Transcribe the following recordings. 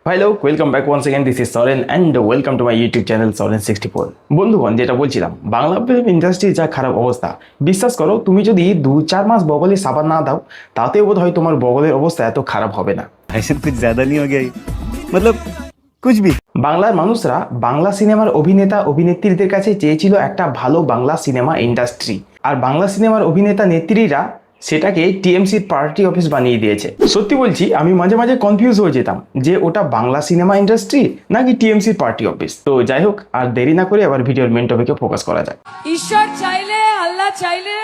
Hello, welcome back once again. This is Soren and welcome to my YouTube channel সরেন64। বন্ধুগণ, যেটা বলছিলাম, Bangla film ইন্ডাস্ট্রির যা খারাপ অবস্থা, বিশ্বাস করো, তুমি যদি 2-4 মাস বগলে সাবান না দাও, তাতেও বোধ হয় তোমার বগলের অবস্থা এত খারাপ হবে না। ऐसे कुछ ज्यादा नहीं हो गया ये? मतलब कुछ भी। বাংলার মানুষরা বাংলা সিনেমার অভিনেতা অভিনেত্রীদের কাছে চেয়েছিল একটা ভালো বাংলা সিনেমা ইন্ডাস্ট্রি, আর বাংলা সিনেমার অভিনেতা নেত্রীরা সেটাকে টিএমসির পার্টি অফিস বানিয়ে দিয়েছে। সত্যি বলছি, আমি মাঝে মাঝে কনফিউজ হয়ে যেতাম যে ওটা বাংলা সিনেমা ইন্ডাস্ট্রি নাকি টিএমসির পার্টি অফিস। তো যাই হোক, আর দেরি না করে আবার ভিডিওর মেন টপিকে ফোকাস করা যাক। ঈশ্বর চাইলে, আল্লাহ চাইলে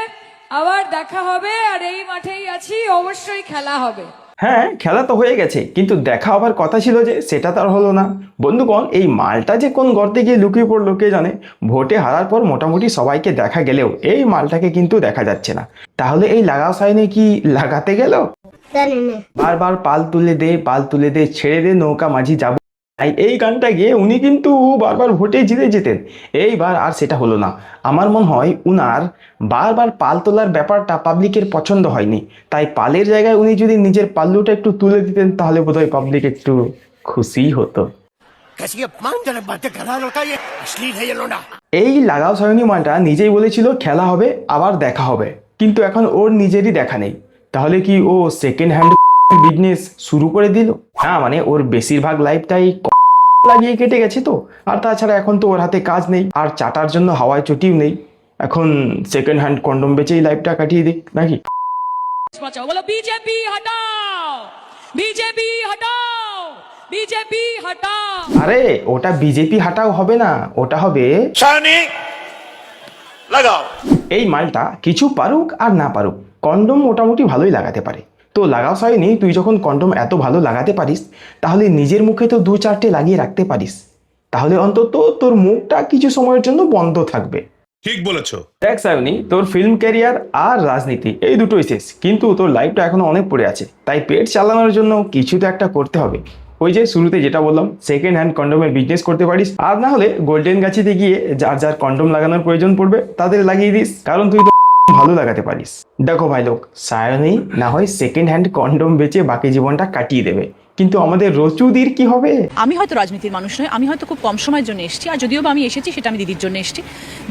আবার দেখা হবে, আর এই মাঠেই আছি, অবশ্যই খেলা হবে। হ্যাঁ, খেলা তো হয়ে গেছে, কিন্তু দেখা হবার কথা ছিল যে সেটা তো আর হলো না। বন্ধুগণ, এই মালটা যে কোন গর্তে গিয়ে লুকিয়ে পড়লো কে জানে। ভোটে হারার পর মোটামুটি সবাইকে দেখা গেলেও এই মালটাকে কিন্তু দেখা যাচ্ছে না। তাহলে এই লাগাও সাইনে কি লাগাতে গেল? বারবার পাল তুলে দে ছেড়ে দে নৌকা মাঝি যাব। এই গানটা গিয়ে উনি কিন্তু বারবার ভোটে জিতে যেতেন। এইবার আর সেটা হলো না। আমার মনে হয় উনার বারবার পাল তোলার ব্যাপারটা পাবলিকের পছন্দ হয়নি, তাই পালের জায়গায় উনি যদি নিজের পাল্লুটা একটু তুলে দিতেন তাহলে বোধহয় পাবলিক একটু খুশি হতো। এই লাগাও সায়নি মালটা নিজেই বলেছিল খেলা হবে আবার দেখা হবে, কিন্তু এখন ওর নিজেরই দেখা নেই। তাহলে কি ও সেকেন্ড হ্যান্ড বিজনেস শুরু করে দিল? না, মানে ওর বেশিরভাগ লাইফটাই লাগিয়ে কেটে গেছে তো। আর তাছাড়া এখন তো ওর হাতে কাজ নেই, আর চাটার জন্য হাওয়ায় চটিও নেই। এখন সেকেন্ড হ্যান্ড কন্ডম বেচেই লাইফটা কাটিয়ে দিক নাকি? বলো বিজেপি হটাও, বিজেপি হটাও, বিজেপি হটাও। আরে ওটা বিজেপি হাটাও হবে না, ওটা হবে লাগাও। এই মালটা কিছু পারুক আর না পারুক, কন্ডম মোটামুটি ভালোই লাগাতে পারে। তো লাগাও সাইনি, তুই যখন কন্ডম এত ভালো লাগাতে পারিস, তাহলে নিজের মুখে তো 2-4টে লাগিয়ে রাখতে পারিস। তাহলে অন্তত তোর মুখটা কিছু সময়ের জন্য বন্ধ থাকবে। ঠিক বলেছো। দেখ সায়নি, তোর ফিল্ম ক্যারিয়ার আর রাজনীতি এই দুটোই শেষ, কিন্তু তোর লাইফটা এখনো অনেক পড়ে আছে। তাই পেট চালানোর জন্য কিছু তো একটা করতে হবে। ওই যে শুরুতে যেটা বললাম, সেকেন্ড হ্যান্ড কন্ডোমের বিজনেস করতে পারিস, আর না হলে গোল্ডেন গাছিতে গিয়ে যার যার কন্ডোম লাগানোর প্রয়োজন পড়বে তাদের লাগিয়ে দিস, কারণ তুই তো ভালো লাগাতে পারিস। দেখো ভাই লোক, সায়নি না হয় সেকেন্ড হ্যান্ড কন্ডোম বেচে বাকি জীবনটা কাটিয়ে দেবে, কিন্তু আমাদের রচুদির কি হবে? আমি হয়তো রাজনীতির মানুষ নয়, আমি হয়তো খুব কম সময়ের জন্য এসেছি, আর যদিও বা আমি এসেছি সেটা আমি দিদির জন্য এসেছি।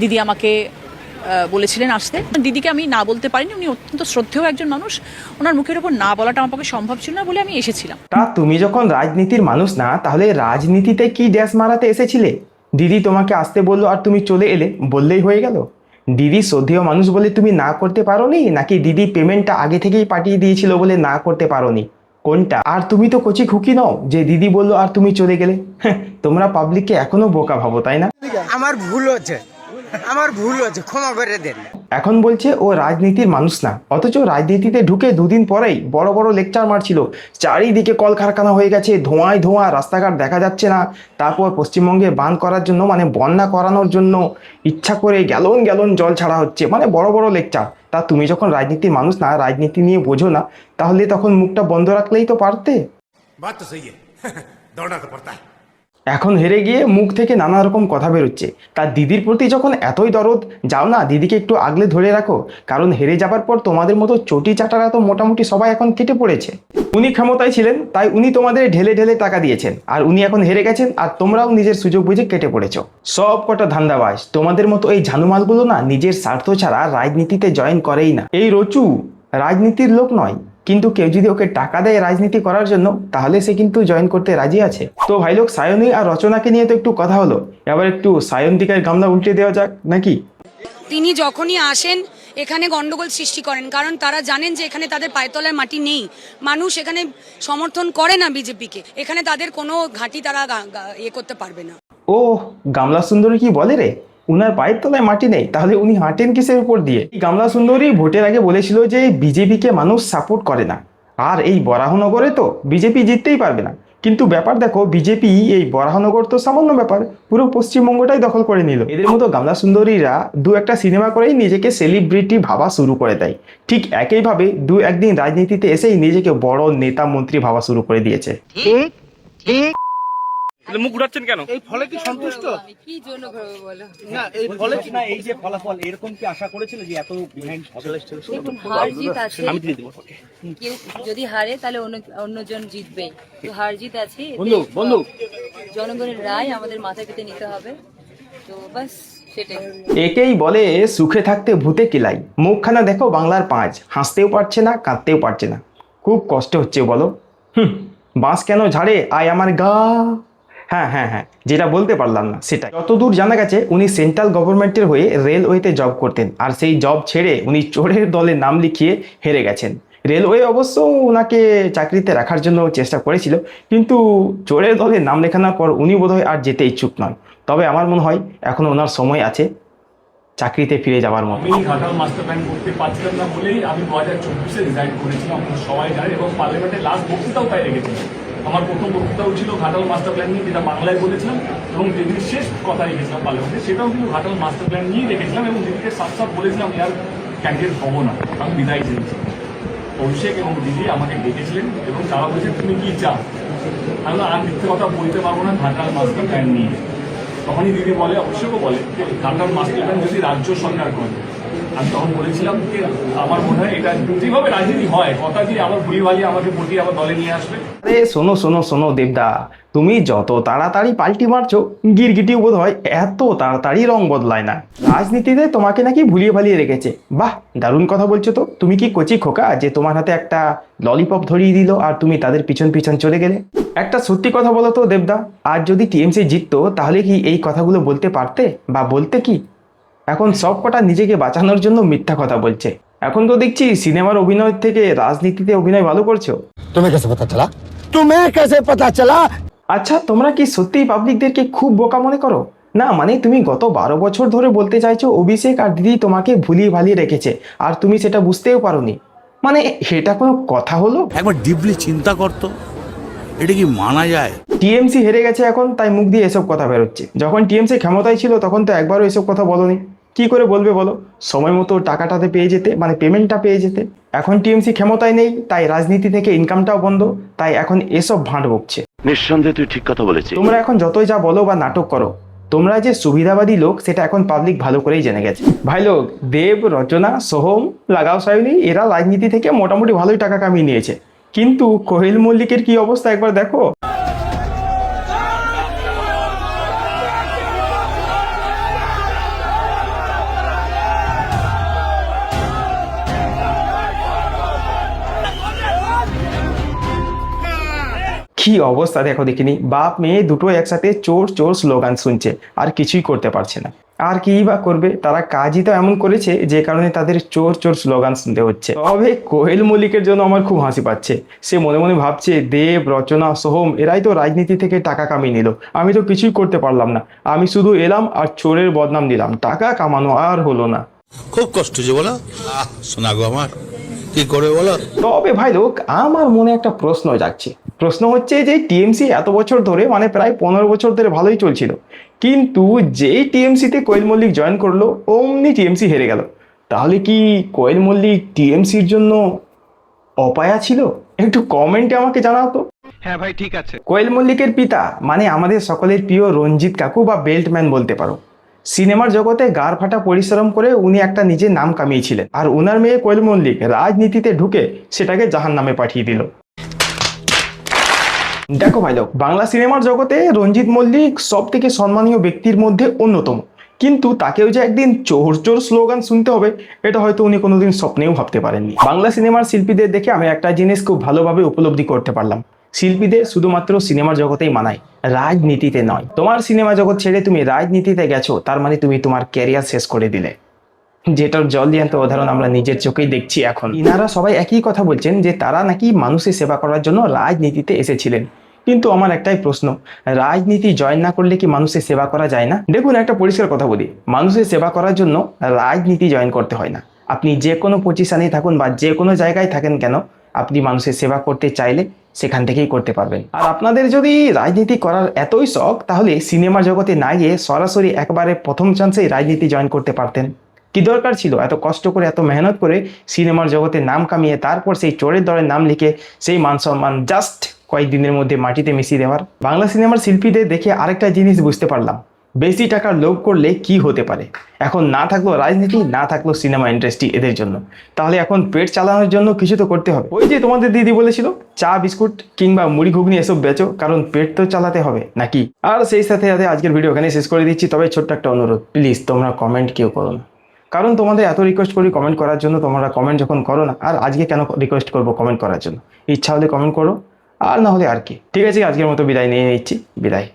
দিদি আমাকে বলেছিলেন আসতে, দিদিকে আমি না বলতে পারিনি। উনি অত্যন্ত শ্রদ্ধেয় একজন মানুষ, ওনার মুখের ওপর না বলাটা আমার পক্ষে সম্ভব ছিল না বলে আমি এসেছিলাম। তা তুমি যখন রাজনীতির মানুষ না, তাহলে রাজনীতিতে কি ড্যাশ মারাতে এসেছিলে? দিদি তোমাকে আসতে বললো আর তুমি চলে এলে, বললেই হয়ে গেল? দিদি শ্রদ্ধেয় মানুষ বলে তুমি না করতে পারোনি, নাকি দিদি পেমেন্টটা আগে থেকেই পাঠিয়ে দিয়েছিল বলে না করতে পারোনি? কোনটা? আর তুমি তো কচি খুকি নও যে দিদি বললো আর তুমি চলে গেলে। তোমরা পাবলিককে এখনো বোকা ভাবো, তাই না? আমার ভুল হচ্ছে, ক্ষমা করে দেন। এখন বলছে ও রাজনীতির মানুষ না, অথচ রাজনীতিতে ঢুকে দুদিন পরেই বড় বড় লেকচার মারছিল। চারিদিকে কলকারখানা হয়ে গেছে, ধোঁয়ায় ধোঁয়া, রাস্তাঘাট দেখা যাচ্ছে না। তারপর পশ্চিমবঙ্গে বাঁধ করার জন্য, মানে বন্যা করানোর জন্য ইচ্ছা করে গ্যালন গ্যালন জল ছাড়া হচ্ছে, মানে বড় বড় লেকচার। তা তুমি যখন রাজনীতির মানুষ না, রাজনীতি নিয়ে বোঝো না, তাহলে তখন মুখটা বন্ধ রাখলেই তো পারতে। এখন হেরে গিয়ে মুখ থেকে নানা রকম কথা বেরোচ্ছে। তার দিদির প্রতি যখন এতই দরদ, যাও না দিদিকে একটু আগলে ধরে রাখো, কারণ হেরে যাবার পর তোমাদের মতো চটি চাটারা তো মোটামুটি সবাই এখন কেটে পড়েছে। উনি ক্ষমতায় ছিলেন তাই উনি তোমাদের ঢেলে ঢেলে টাকা দিয়েছেন, আর উনি এখন হেরে গেছেন আর তোমরাও নিজের সুযোগ বুঝে কেটে পড়েছ। সব কটা ধান্দাবাজ। তোমাদের মতো এই ঝানুমালগুলো না নিজের স্বার্থ ছাড়া রাজনীতিতে জয়েন করেই না। এই রচু রাজনীতির লোক নয়, কিন্তু কেউ যদি ওকে টাকা দেয় রাজনীতি করার জন্য, তাহলে সে কিন্তু জয়েন করতে রাজি আছে। তো ভাই লোক, সায়নী আর রচনাকে নিয়ে তো একটু কথা হলো, এবার একটু সায়ন্তিকার গামলা উল্টে দেওয়া যাক নাকি? তিনি যখনই আসেন এখানে গন্ডগোল সৃষ্টি করেন, কারণ তারা জানেন যে এখানে তাদের পায়তলার মাটি নেই। মানুষ এখানে সমর্থন করে না বিজেপিকে, এখানে তাদের কোনো ঘাঁটি তারা করতে পারবে না। ও, গামলা সুন্দরী কি বলে রে? উনার পায়ের তলায় মাটি নেই, তাহলে উনি হাঁটেন কিসের উপর দিয়ে? গামলা সুন্দরী ভোটের আগে বলেছিল যে বিজেপিকে মানুষ সাপোর্ট করে না, আর এই বরাহনগরে তো বিজেপি জিততেই পারবে না। কিন্তু ব্যাপার দেখো, বিজেপি এই বরাহনগর তো সামান্য ব্যাপার, পুরো পশ্চিমবঙ্গটাই দখল করে নিল। এদের মতো গামলা সুন্দরীরা দু একটা সিনেমা করেই নিজেকে সেলিব্রিটি ভাবা শুরু করে দেয়। ঠিক একইভাবে দু একদিন রাজনীতিতে এসেই নিজেকে বড় নেতা মন্ত্রী ভাবা শুরু করে দিয়েছে। মুখ ঘুরাচ্ছেন কেন? এই ফলে কি সন্তুষ্ট? কি জন্য করবো বলো? না এই ফলে কি না এই যে ফলাফল এরকম কি আশা করেছিল যে এত বিহাইন্ড দেখুন হার জিত আছে, আমি দিয়ে দেবো কেউ যদি হারে তাহলে অন্যজন জিতবে, তো হার জিত আছে, এতে বন্ধু জনগণের রায় আমাদের মাথায় পেতে নিতে হবে, তো বাস সেটাই। একেই বলে সুখে থাকতে ভূতে কিলাই। মুখখানা দেখো বাংলার পাঁচ, হাসতেও পারছে না কাঁদতেও পারছে না, খুব কষ্ট হচ্ছে বলো। বাঁশ কেন ঝাড়ে আয় আমার গা। হ্যাঁ হ্যাঁ হ্যাঁ, যেটা বলতে পারলাম না সেটা। যতদূর জানা গেছে উনি সেন্ট্রাল গভর্নমেন্টের হয়ে রেলওয়েতে জব করতেন, আর সেই জব ছেড়ে উনি চোরের দলে নাম লিখিয়ে হেরে গেছেন। রেলওয়ে অবশ্য ওনাকে চাকরিতে রাখার জন্য চেষ্টা করেছিল, কিন্তু চোরের দলে নাম লেখানোর পর উনি বোধহয় আর যেতে ইচ্ছুক নয়। তবে আমার মনে হয় এখনো ওনার সময় আছে চাকরিতে ফিরে যাওয়ার মতো। আমি ঘাটাল মাস্টার প্ল্যান করতে পারছিলাম না বলেই আমি 2024-এ রিজাইন করেছিলাম, সবাই জানে, এবং পার্লামেন্টে লাস্ট বক্তৃতাও তাই রেখেছিলাম। আমার প্রথম বক্তৃতাও ছিল ঘাটাল মাস্টার প্ল্যান নিয়ে, যেটা বাংলায় বলেছিলাম, এবং যেদিন শেষ কথা রেখেছিলাম পার্লামেন্টে সেটাও কিন্তু ঘাটাল মাস্টার প্ল্যান নিয়েই রেখেছিলাম, এবং দিদিকে সাফ সাফ বলেছিলাম আর ক্যান্ডিডেট হবো না, আমি বিদায় চেয়েছি। অভিষেক এবং দিদি আমাকে ডেকেছিলেন এবং তারা বলেছেন তুমি কি চাও। আমি আর মিথ্যে কথা বলতে পারবো না ঘাটাল মাস্টার প্ল্যান নিয়ে। তখনই দিদি বলে, অভিষেকও বলে, যে ঘাটাল মাস্টার প্ল্যান যদি রাজ্য সরকার করে। আমি তখন বলেছিলাম যে আমার মনে হয় এটা যেভাবে রাজনীতি হয়, কথা দিয়ে আমার ভুলি ভালিয়ে আমাকে পটিয়ে আবার দলে নিয়ে আসবে। আরে শোনো শোনো শোনো দেবদা, তুমি যত তাড়াতাড়ি পাল্টি মারছো গিরগিটিও বোধ হয় এত তাড়াতাড়ি রং বদলায় না। রাজনীতিতে তোমাকে নাকি ভুলিয়ে ভালিয়ে রেখেছে। বাহ, দারুণ কথা বলছো তো। তুমি কি কচি খোকা যে তোমার হাতে একটা ললিপপ ধরিয়ে দিল আর তুমি তাদের পিছন পিছন চলে গেলে? একটা সত্যি কথা বলো তো দেবদা, আর যদি টিএমসি জিততো তাহলে কি এই কথাগুলো বলতে পারতে বা বলতে কি? এখন সব কটা নিজেকে বাঁচানোর জন্য মিথ্যা কথা বলছে। এখন তো দেখছি সিনেমার অভিনয় থেকে রাজনীতিতে অভিনয় ভালো করছো। तुम्हें कैसे पता चला? तुम्हें कैसे पता चला? আচ্ছা, তোমরা কি সত্যিই পাবলিকদেরকে খুব বোকা মনে করো? না মানে তুমি গত 12 বছর ধরে বলতে চাইছো অভিষেক আর দিদি তোমাকে ভুলিয়ে ভালিয়ে রেখেছে আর তুমি সেটা বুঝতেও পারোনি, মানে এটা কোনো কথা হলো? একবার ডিপলি চিন্তা করতো, এটা কি মানা যায়? টিএমসি হেরে গেছে এখন, তাই মুখ দিয়ে এসব কথা বেরোচ্ছে। যখন টিএমসি ক্ষমতায় ছিল তখন তো একবারও এসব কথা বলোনি। কি করে বলবে বলো? সময় মতো টাকাটাতে পেয়ে যেতে, মানে পেমেন্টটা পেয়ে যেতে। এখন টিএমসি ক্ষমতায় নেই, তাই রাজনীতি থেকে ইনকামটাও বন্ধ, তাই এখন এসব ভাঁট বকছে। নিঃসন্দেহে তুই ঠিক কথা বলেছিস। তোমরা এখন যতই যা বলো বা নাটক করো, তোমরা যে সুবিধাবাদী লোক সেটা এখন পাবলিক ভালো করেই জেনে গেছে। ভাই লোক, দেব, রচনা, সোহম, লাগাও সায়নী এরা রাজনীতি থেকে মোটামুটি ভালোই টাকা কামিয়ে নিয়েছে, কিন্তু কোহেল মল্লিকের কি অবস্থা একবার দেখো। কি অবস্থা দেখো দেখিনি, বাপ মেয়ে দুটো একসাথে চোর চোর স্লোগান শুনছে আর কিছুই করতে পারছে না। আর কি বা করবে, তারা কাজই তো এমন করেছে যে কারণে তাদের চোর চোর স্লোগান শুনতে হচ্ছে। তবে কোহেল মল্লিকের জন্য আমার খুব হাসি পাচ্ছে। সে মনে মনে ভাবছে দেব, রচনা, সোহম এরাই তো রাজনীতি থেকে টাকা কামিয়ে নিল, আমি তো কিছুই করতে পারলাম না। আমি শুধু এলাম আর চোরের বদনাম দিলাম, টাকা কামানো আর হলো না। খুব কষ্ট যে বলো, শোনা গো আমার, কি করে বলো। তবে ভাই লোক, আমার মনে একটা প্রশ্ন জাগছে। প্রশ্ন হচ্ছে যে টিএমসি এত বছর ধরে, মানে প্রায় 15 বছর ধরে ভালোই চলছিল, কিন্তু যেই টিএমসিতে কোয়েল মল্লিক জয়েন করলো অমনি টিএমসি হেরে গেল। তাহলে কি কোয়েল মল্লিক টিএমসির জন্য অপায়া ছিল? একটু কমেন্টে আমাকে জানাও তো। হ্যাঁ ভাই ঠিক আছে। কোয়েল মল্লিকের পিতা মানে আমাদের সকলের প্রিয় রঞ্জিত কাকু বা বেল্টম্যান বলতে পারো। সিনেমার জগতে গাড় ফাটা পরিশ্রম করে উনি একটা নিজের নাম কামিয়েছিলেন, আর ওনার মেয়ে কোয়েল মল্লিক রাজনীতিতে ঢুকে সেটাকে জাহান্নামে পাঠিয়ে দিল। দেখো ভাই লোক, বাংলা সিনেমার জগতে রঞ্জিত মল্লিক সব থেকে সম্মানীয় ব্যক্তির মধ্যে অন্যতম, কিন্তু তাকেও যে একদিন চোর চোর স্লোগান শুনতে হবে এটা হয়তো উনি কোনোদিন স্বপ্নেও ভাবতে পারেননি। বাংলা সিনেমার শিল্পীদের দেখে আমি একটা জিনিস খুব ভালোভাবে উপলব্ধি করতে পারলাম, শিল্পীদের শুধুমাত্র সিনেমার জগতেই মানায়, রাজনীতিতে নয়। তোমার সিনেমা জগৎ ছেড়ে তুমি রাজনীতিতে গেছো, তার মানে তুমি তোমার ক্যারিয়ার শেষ করে দিলে, যেটার জলজ্যান্ত উদাহরণ আমরা নিজের চোখেই দেখছি এখন। ইনারা সবাই একই কথা বলছেন যে তারা নাকি মানুষের সেবা করার জন্য রাজনীতিতে এসেছিলেন, কিন্তু আমার একটাই প্রশ্ন, রাজনীতি জয়েন না করলে কি মানুষের সেবা করা যায় না? দেখুন, একটা পরিষ্কার কথা বলি, মানুষের সেবা করার জন্য রাজনীতি জয়েন করতে হয় না। আপনি যে কোনো পজিশনে থাকুন বা যে কোনো জায়গায় থাকেন কেন, আপনি মানুষের সেবা করতে চাইলে সেখান থেকেই করতে পারবেন। আর আপনাদের যদি রাজনীতি করার এতই শখ, তাহলে সিনেমা জগতে না গিয়ে সরাসরি একবারে প্রথম চান্সেই রাজনীতি জয়েন করতে পারতেন। কি দরকার ছিল এত কষ্ট করে, এত মেহনত করে সিনেমার জগতে নাম কামিয়ে তারপর সেই চোরের দলের নাম লিখে সেই মান সম্মান জাস্ট কয়েকদিনের মধ্যে মাটিতে মিশিয়ে দেওয়ার। বাংলা সিনেমার শিল্পীদের দেখে আরেকটা জিনিস বুঝতে পারলাম, বেশি টাকার লোভ করলে কি হতে পারে। এখন না থাকলো রাজনীতি, না থাকলো সিনেমা ইন্ডাস্ট্রি এদের জন্য, তাহলে এখন পেট চালানোর জন্য কিছু তো করতে হবে। ওই যে তোমাদের দিদি বলেছিল চা বিস্কুট কিংবা মুড়ি ঘুগনি এসব বেচো, কারণ পেট তো চালাতে হবে নাকি। আর সেই সাথে সাথে আজকের ভিডিও এখানে শেষ করে দিচ্ছি। তবে ছোট্ট একটা অনুরোধ, প্লিজ তোমরা কমেন্ট কেউ করো না, কারণ তোমাদের এত রিকোয়েস্ট করি কমেন্ট করার জন্য, তোমরা কমেন্ট যখন করো না, আর আজকে কেন রিকোয়েস্ট করবো কমেন্ট করার জন্য। ইচ্ছা হলে কমেন্ট করো, আর না হলে আর কি। ঠিক আছে, আজকের মতো বিদায় নিয়ে নিচ্ছি, বিদায়।